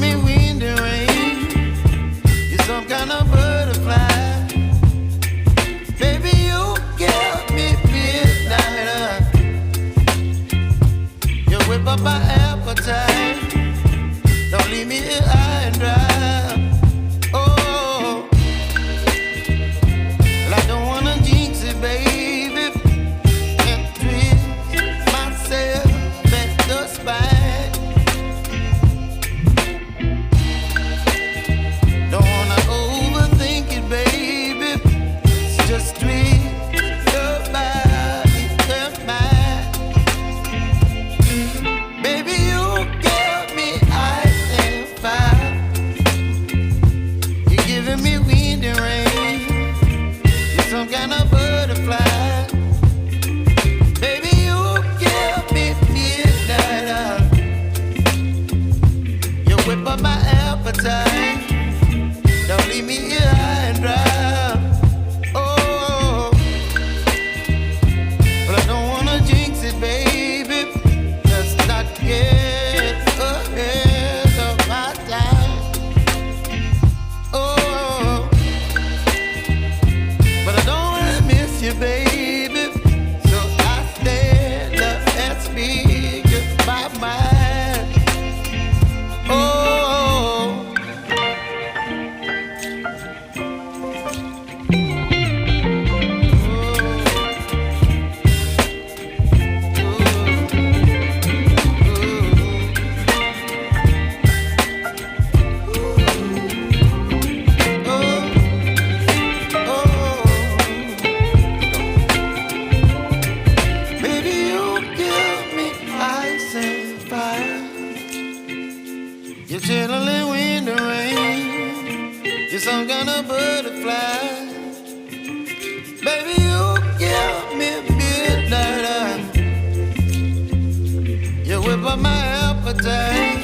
me wind and rain. You're some kind of butterfly. Baby, you give me midnight. You whip up my appetite. Don't leave me here high and dry. Oh, well, I don't wanna jinx it, baby, and twist myself at the spine. Don't wanna overthink it, baby. It's just twist your body and mine. Baby, you give me ice and fire. You're giving me wind and rain. You're some kind of butterfly. Baby, you give me midnight. You whip up my appetite. Don't leave me here high and dry. Oh, but I don't wanna jinx it, baby. Let's not get ahead of my time. Oh, but I don't wanna miss you, baby. So I stand up and speak my mind. Oh. Baby, you give me ice and fire. You're chilling wind and rain. You're some kind of butterfly. Baby, you give me midnight. You whip up my appetite.